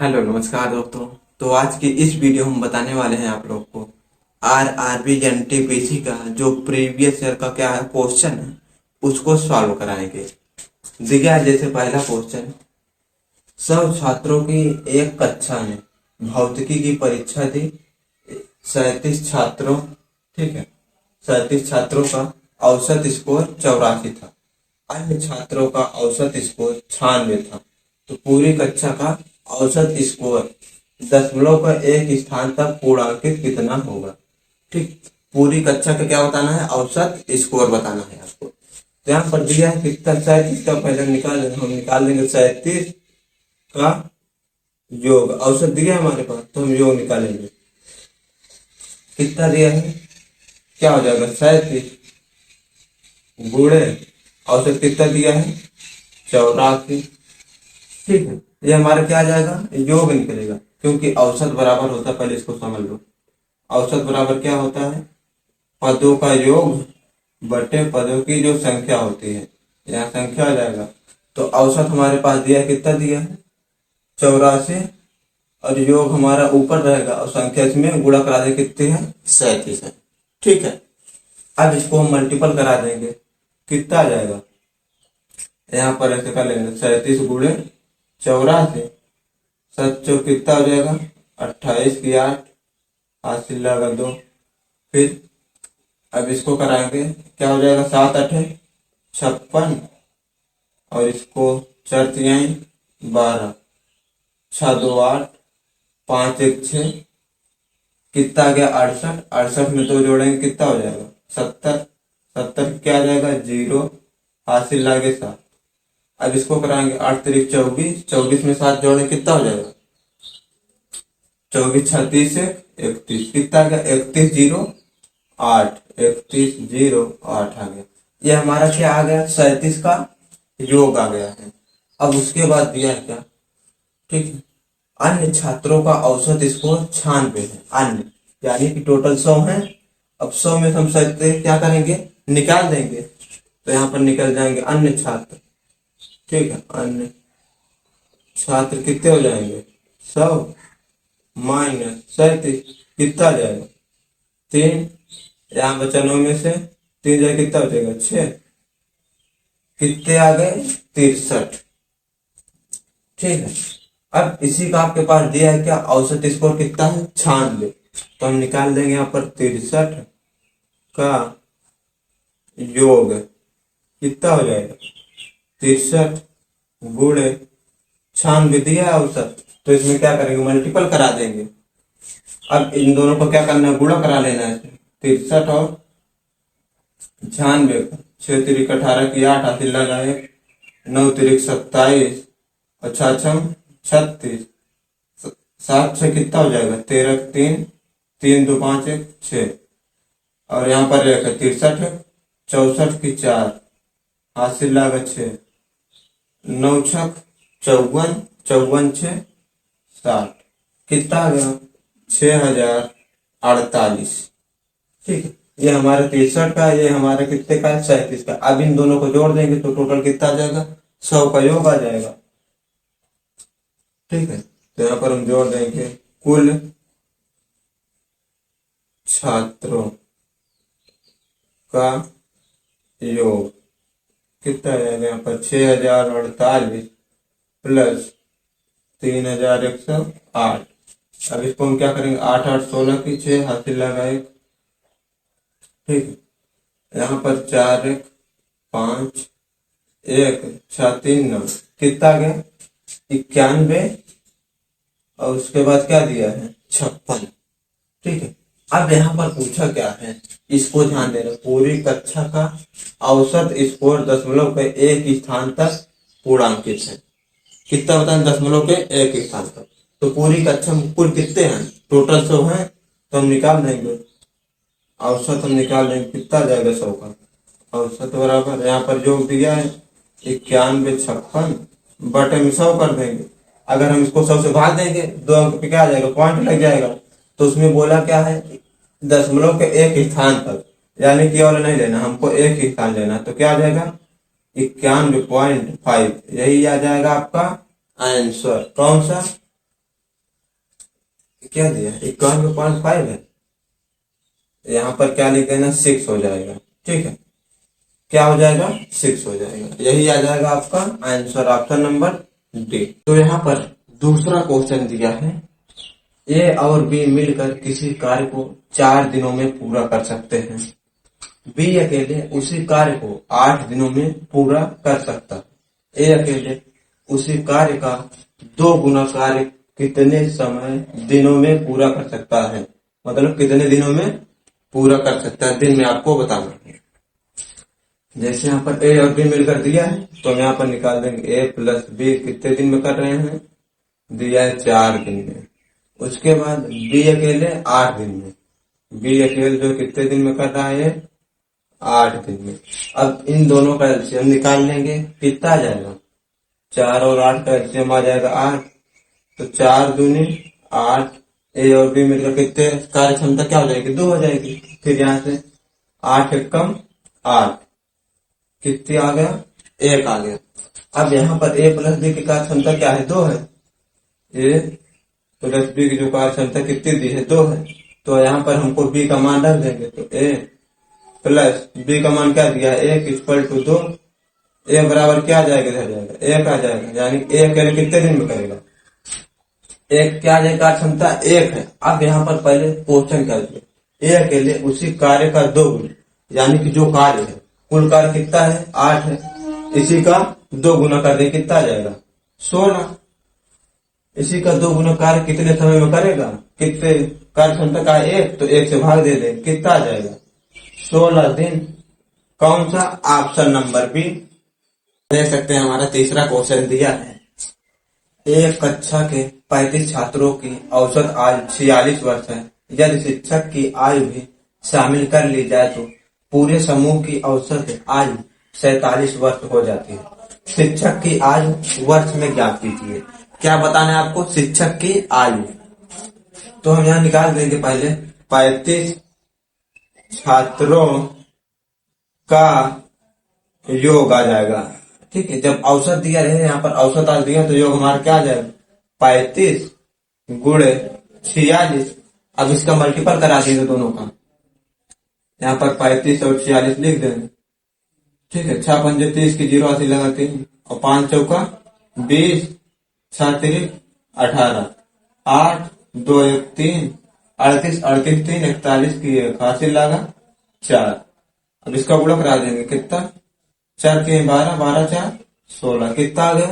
Hello नमस्कार दोस्तों। तो आज की इस वीडियो में हम बताने वाले हैं आप लोग को आरआरबी एनटीपीसी का जो प्रीवियस ईयर का क्या है क्वेश्चन है उसको सॉल्व कराएंगे। देखिए जैसे पहला क्वेश्चन, सब छात्रों की एक कक्षा में भौतिकी की परीक्षा दी 37 छात्रों, ठीक है, 37 छात्रों का औसत स्कोर 84 था। अन्य छात्रों का औसत स्कोर 96 था। तो पूरी कक्षा का औसत स्कोर दशमलव का एक स्थान तक पूर्णांकित कितना होगा। ठीक, पूरी कक्षा का क्या बताना है, औसत स्कोर बताना है आपको। तो यहाँ पर दिया है कितना, 37 का पहले हम निकाल लेंगे 37 का योग। औसत दिया है हमारे पास तो हम योग निकालेंगे। कितना दिया है, क्या हो जाएगा 37 गुणे औसत कितना दिया है 84। ठीक है, ये हमारा क्या आ जाएगा, योग निकलेगा, क्योंकि औसत बराबर होता है, पहले इसको समझ लो। औसत बराबर क्या होता है, पदों का योग बटे पदों की जो संख्या होती है, यहाँ संख्या आ जाएगा। तो औसत हमारे पास दिया है, कितना दिया है 84, और योग हमारा ऊपर रहेगा और संख्या इसमें गुणा करा दे कितने हैं 37 है। ठीक है, अब इसको हम मल्टीपल करा देंगे, कितना आ जाएगा, यहाँ पर ऐसे कर लेंगे 37 गुणे 84, सच्चो कितना हो जाएगा 28 की 8, हासिल लगा 2। फिर अब इसको कराएंगे, क्या हो जाएगा 7 8 56, और इसको 4 3 12, 6 2 8, 5 1 6, कितना आ गया 68। 68 में 2 जोड़ेंगे कितना हो जाएगा 70। 70 क्या आ जाएगा 0, हासिल लागे 7। अब इसको कराएंगे 8 3 24, 24 में 7 जोड़े कितना हो जाएगा 24 36 31, कितना आ गया 31 0 8, 31 0 8 आ गया। ये हमारा क्या आ गया 37 का योग आ गया है। अब उसके बाद दिया है क्या, ठीक है, अन्य छात्रों का औसत स्कोर 96 है। अन्य यानी कि टोटल 100 है। अब 100 में हम सकते क्या करेंगे, निकाल देंगे। तो यहाँ पर निकल जाएंगे अन्य छात्र, ठीक है, अन्य छात्र कितने हो जाएंगे 100 माइनस 37, कितना आ जाएगा 3, यहाँ बचा 9 में से 3 जाए कितना हो जाएगा 6, कितने आ गए 63। ठीक है, अब इसी का आपके पास दिया है क्या, औसत स्कोर कितना है 96। तो हम निकाल देंगे यहाँ पर 63 का योग कितना हो जाएगा 63 गुणे 96 दिया है औसत, तो इसमें क्या करेंगे मल्टीपल करा देंगे। अब इन दोनों को क्या करना है, गुणा करा लेना है 63 और 96 का। 6 3 18 की 8, हासिल लगा 1, 9 3 27, और 6 6 36, 7 6 कितना हो जाएगा 13 3, 3 2 5 1 6, और यहाँ पर रहेगा 63 64 की 4, हासिल लगा 6, 9 6 54, 54 6 60, कितना आ गया 6048। ठीक है, ये हमारा 63 का, ये हमारा कितने का है 37 का। अब इन दोनों को जोड़ देंगे तो टोटल कितना आ जाएगा 100 का योग आ जाएगा। ठीक है, तो यहाँ पर हम जोड़ देंगे कुल छात्रों का योग कितना आ जाएगा, यहाँ पर 6048 प्लस 3108। अब इसको हम क्या करेंगे 8 8 16 की 6, हासिल लगा 1। ठीक है, यहाँ पर 4 1 5 1 6 3 9, कितना आ गया 91, और उसके बाद क्या दिया है 56। ठीक है, अब यहाँ पर पूछा क्या है, इसको ध्यान देना, पूरी कक्षा का औसत स्कोर दशमलव के एक स्थान तक पूर्णांकित है। कितना बताएं, दशमलव के एक स्थान तक। तो पूरी कक्षा में कुल कितने हैं, टोटल 100 हैं, तो हम निकाल देंगे औसत, हम निकाल लेंगे कितना आ जाएगा 100 का औसत बराबर, यहाँ पर जो दिया है 91 56 बटे में 100 कर देंगे। अगर हम इसको 100 से भाग देंगे 2 अंक पे क्या आ जाएगा, पॉइंट लग जाएगा। तो उसमें बोला क्या है दशमलव के एक स्थान तक, यानी कि और नहीं लेना, हमको एक ही स्थान लेना। तो क्या आ जाएगा 91.5, यही आ जाएगा आपका आंसर। कौन सा क्या दिया 51.5 है, यहाँ पर क्या लिख देना 6 हो जाएगा। ठीक है, क्या हो जाएगा 6 हो जाएगा। यही आ जाएगा आपका आंसर, ऑप्शन नंबर डी। तो यहाँ पर दूसरा क्वेश्चन दिया है, ए और बी मिलकर किसी कार्य को 4 दिनों में पूरा कर सकते हैं। बी अकेले उसी कार्य को 8 दिनों में पूरा कर सकता है। ए अकेले उसी कार्य का 2 गुना कार्य कितने समय दिनों में पूरा कर सकता है, मतलब कितने दिनों में पूरा कर सकता है, दिन में आपको बताना है। जैसे यहाँ पर ए और बी मिलकर दिया है तो हम यहाँ पर निकाल देंगे ए प्लस बी कितने दिन में कर रहे हैं, दिया है 4 दिन में। उसके बाद बी अकेले 8 दिन में, बी अकेले जो कितने दिन में कर रहा है 8 दिन में। अब इन दोनों का एलसीएम निकाल लेंगे, कितना आ जाएगा 4 और 8 का एलसीएम आ जाएगा 8, तो 4 दूनी 8। ए और बी मिलकर कितने कार्य क्षमता क्या हो जाएगी 2 हो जाएगी। फिर यहाँ से 8 एकम 8 कितनी आ गया 1 आ गया। अब यहाँ पर ए प्लस बी की कार्य क्षमता क्या है 2 है, ए प्लस बी की जो कार्य क्षमता कितनी दी है 2 है, तो यहाँ पर हमको बी का मान रख देंगे। तो ए प्लस बी का मान क्या दिया है 1 इक्वल टू 2, ए बराबर क्या आ जाएगा इधर जाएगा 1 आ जाएगा, यानी ए अकेले कितने दिन में करेगा 1, क्या आ जाएगा कार्य क्षमता 1 है। अब यहाँ पर पहले क्वेश्चन क्या दिया, ए अकेले उसी कार्य का 2 गुना, यानी कि जो कार्य है कुल कार्य कितना है 8 है, इसी का 2 गुना कर दे कितना आ जाएगा 16। इसी का 2 गुना कार्य कितने समय में करेगा, कितने कार्य क्षमता का 1, तो 1 से भाग दे दे कितना आ जाएगा 16 दिन। कौन सा, ऑप्शन नंबर बी। देख सकते हैं हमारा तीसरा क्वेश्चन दिया है, एक कक्षा के 35 छात्रों की औसत आयु 46 वर्ष है। यदि शिक्षक की आयु भी शामिल कर ली जाए तो पूरे समूह की औसत आयु 47 वर्ष हो जाती है। शिक्षक की आयु वर्ष में ज्ञात कीजिए। क्या बताना है आपको, शिक्षक की आयु। तो हम यहाँ निकाल देंगे पहले 35 छात्रों का योग आ जाएगा। ठीक है, जब औसत दिया रहे यहाँ पर औसत आ दिया तो योग हमारा क्या आ जाएगा 35 गुणे 46। अब इसका मल्टीपल करा देंगे दोनों का, यहाँ पर 35 और 46 लिख देंगे। ठीक है, 6 पंजे 30 की 0 80 लगाते हैं और 5 चौका 20, 6 तिरिक 18, 8 2 1 3 38 38 3 41 की 81 लगा 4। अब इसका गुणा करा देंगे कितना 4 के 12 12 4 16 कितना आ गया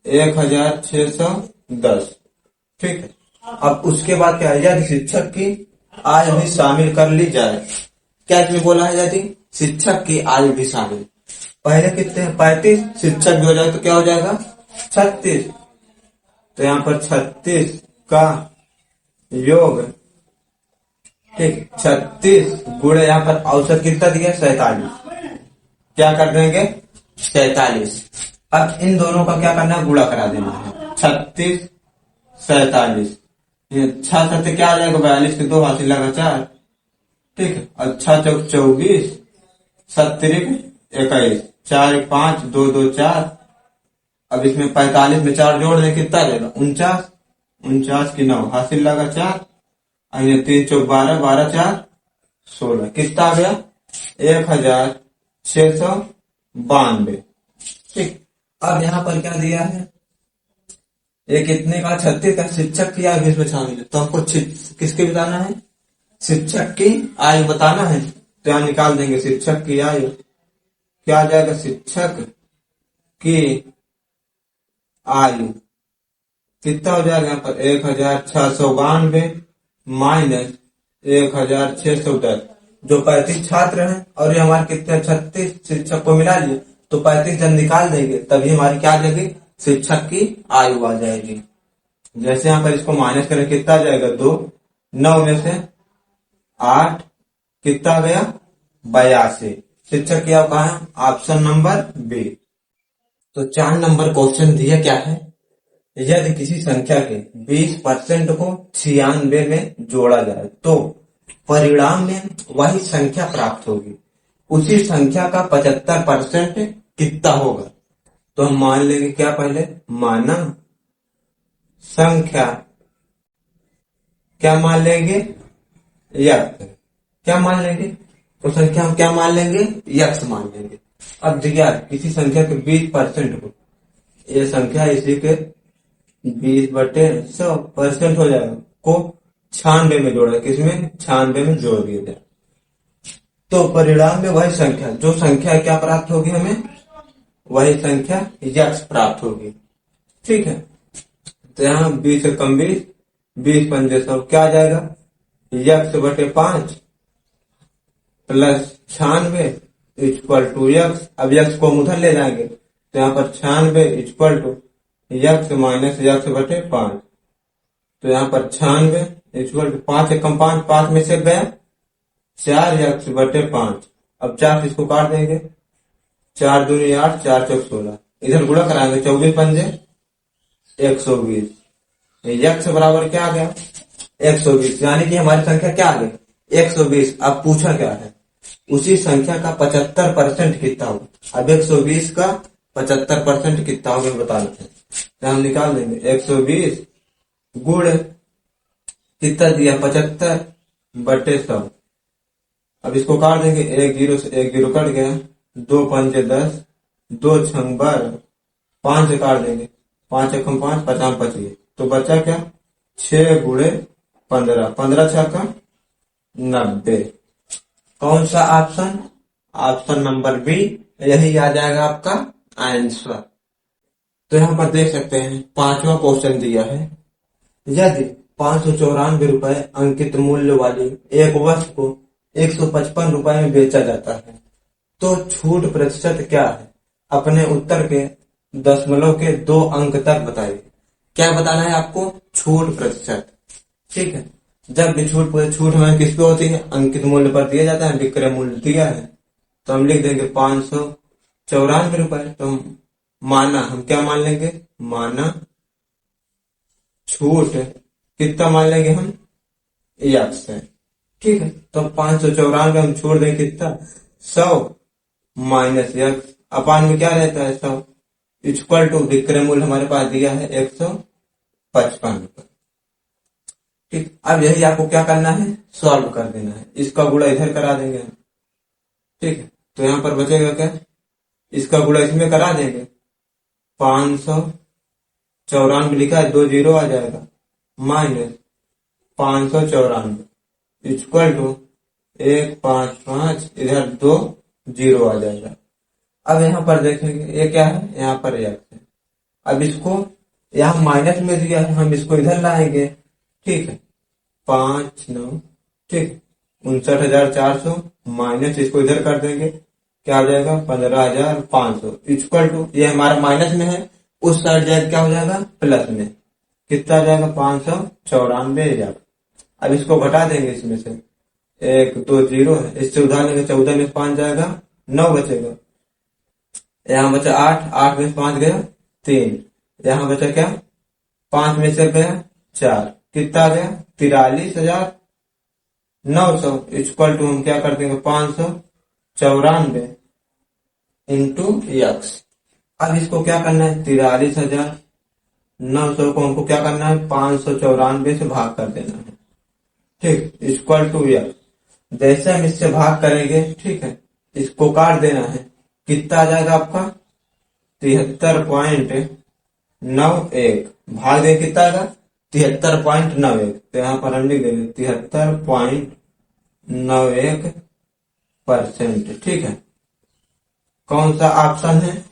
1610। ठीक है, अब उसके बाद क्या है, यदि शिक्षक की आयु भी शामिल कर ली जाए। क्या इसमें बोला है, यदि शिक्षक की आयु भी शामिल, पहले कितने 35 शिक्षक भी हो जाए तो क्या हो जाएगा 36। तो यहाँ पर 36 का योग, ठीक 36 गुणे यहाँ पर औसत कितना दिया 47, क्या कर देंगे 47। अब इन दोनों का क्या करना है, गुणा करा देना है 36 47, 6 सत्ते क्या आ जाएगा 42 के 2 हासिल लगा 4। ठीक है, अच्छा 24 7 21 4 5 2 2 4। अब इसमें 45 में 4 जोड़ दें कितना रहेगा 49, 49 की 9 हासिल लगा 4, 3 चौक 12 12 4 16 कितना आ गया 1692। ठीक, अब यहाँ पर क्या दिया है, ये कितने का 36 का, शिक्षक की आयु इसमें शामिल है, तो हमको किसके बताना है, शिक्षक की आयु बताना है। तो यहाँ निकाल देंगे शिक्षक की आयु, क्या आ जाएगा शिक्षक की आयु कितना हो जाएगा यहाँ पर 1692 माइनस 1610। जो 35 छात्र हैं और ये हमारे कितने 36 शिक्षक को मिला लिए, तो 35 जब निकाल देंगे तभी हमारी क्या आ जाएगी शिक्षक की आयु आ जाएगी। जैसे यहाँ पर इसको माइनस करें कितना आ जाएगा 2, 9 में से 8 कितना आ गया 82। शिक्षक की आयु कहाँ है, ऑप्शन नंबर बी। तो 4 नंबर क्वेश्चन दिया क्या है, यदि किसी संख्या के 20% को 96 में जोड़ा जाए तो परिणाम में वही संख्या प्राप्त होगी। उसी संख्या का 75% कितना होगा। तो हम मान लेंगे क्या, पहले माना संख्या क्या मान लेंगे, यक्स। क्या मान लेंगे, तो संख्या हम क्या मान लेंगे, यक्स मान लेंगे। अब दिया किसी संख्या के 20% को, ये संख्या इसी के 20/100% हो जाएगा, को 96 में जोड़ा, किसमें, 96 में जोड़ दिया जाए तो परिणाम में वही संख्या, जो संख्या क्या प्राप्त होगी हमें, वही संख्या यक्स प्राप्त होगी। ठीक है, तो यहाँ 20 से कम 20, 20 पंजे 100, क्या आ जाएगा, यक्स/5 प्लस 96 इक्वल टू यक्स। अब यक्स को हम उधर ले जाएंगे तो यहाँ पर 96 इक्वल टू यक्स माइनस यक्स/5। तो यहाँ पर 96 इक्वल टू 5 एकम 5, 5 में से गया 4 यक्स/5। अब 4 इसको काट देंगे, 4 दूनी 8, 4 चौक 16, इधर गुणा कराएंगे 24 पंजे 120। यक्स बराबर क्या आ गया, 120, यानी कि हमारी संख्या क्या आ गई, 120। अब पूछा क्या है, उसी संख्या का 75% कितना होगा। अब 120 का 75% कितना होगा बता देते हैं, तो हम निकाल देंगे 120 गुण कितना दिया, 75/100। अब इसको काट देंगे, 1 जीरो से 1 जीरो कट गया, 2 पंजे 10, 2 छंग 12, 5 से काट देंगे, 5 एकम 5, 50 बचिए, तो बचा क्या, 6 गुणे 15, 15 छक्का 90। कौन सा ऑप्शन, ऑप्शन नंबर बी, यही आ जाएगा आपका आंसर। तो यहाँ पर देख सकते हैं 5वां क्वेश्चन दिया है, यदि 594 रुपए अंकित मूल्य वाली एक वस्तु को 155 रुपए में बेचा जाता है तो छूट प्रतिशत क्या है, अपने उत्तर के दशमलव के 2 अंक तक बताइए। क्या बताना है आपको, छूट प्रतिशत। ठीक है, जब भी छूट हमें किस पे होती है, अंकित मूल्य पर दिया जाता है, विक्रय मूल्य दिया है तो हम लिख देंगे 594 रुपए। तो माना, हम क्या मान लेंगे, माना छूट कितना मान लेंगे हम, यक्स है। ठीक है, तो 594 हम छोड़ दें कितना, 100 माइनस यक्स, अपान में क्या रहता है 100 इक्वल टू विक्रय मूल्य हमारे पास दिया है 155 रुपए। ठीक, अब यही आपको क्या करना है, सॉल्व कर देना है, इसका गुणा इधर करा देंगे हम। ठीक है, तो यहाँ पर बचेगा क्या, इसका गुणा इसमें करा देंगे, 594 लिखा है, 2 जीरो आ जाएगा, माइनस 594 इक्वल टू 155, इधर 2 जीरो आ जाएगा। अब यहाँ पर देखेंगे ये क्या है, यहाँ पर यक्स है। अब इसको यहाँ माइनस में दिया है, हम इसको इधर लाएंगे। ठीक है, 5 9, ठीक 59,400 माइनस इसको इधर कर देंगे, क्या आ जाएगा 15,500 इक्वल टू, ये हमारा माइनस में है, उस साइड जाए क्या हो जाएगा प्लस में, कितना आ जाएगा 594। अब इसको घटा देंगे, इसमें से 1 2 जीरो है, इससे उधार लेंगे, 14 में 5 जाएगा, 9 बचेगा, यहाँ बचा 8, 8 में 5 गया 3, यहाँ बचा क्या 5 में से गया 4, कितना आ गया 43,900 इक्वल टू, हम क्या कर देंगे 594 इंटू यक्स। अब इसको क्या करना है, 43,900 को हमको क्या करना है 594 से भाग कर देना है। ठीक, इक्वल टू यक्स। जैसे हम इससे भाग करेंगे, ठीक है, इसको काट देना है, कितना आ जाएगा आपका 73.91, भाग दे कितना आएगा 73.91, तो यहाँ पर हम लिख देंगे 73.91%। ठीक है, कौन सा ऑप्शन है,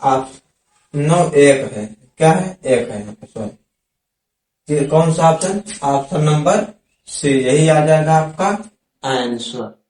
ऑप्शन 1 है, क्या है 1 है यहाँ पर, सॉरी, कौन सा ऑप्शन, ऑप्शन नंबर सी, यही आ जाएगा आपका आंसर।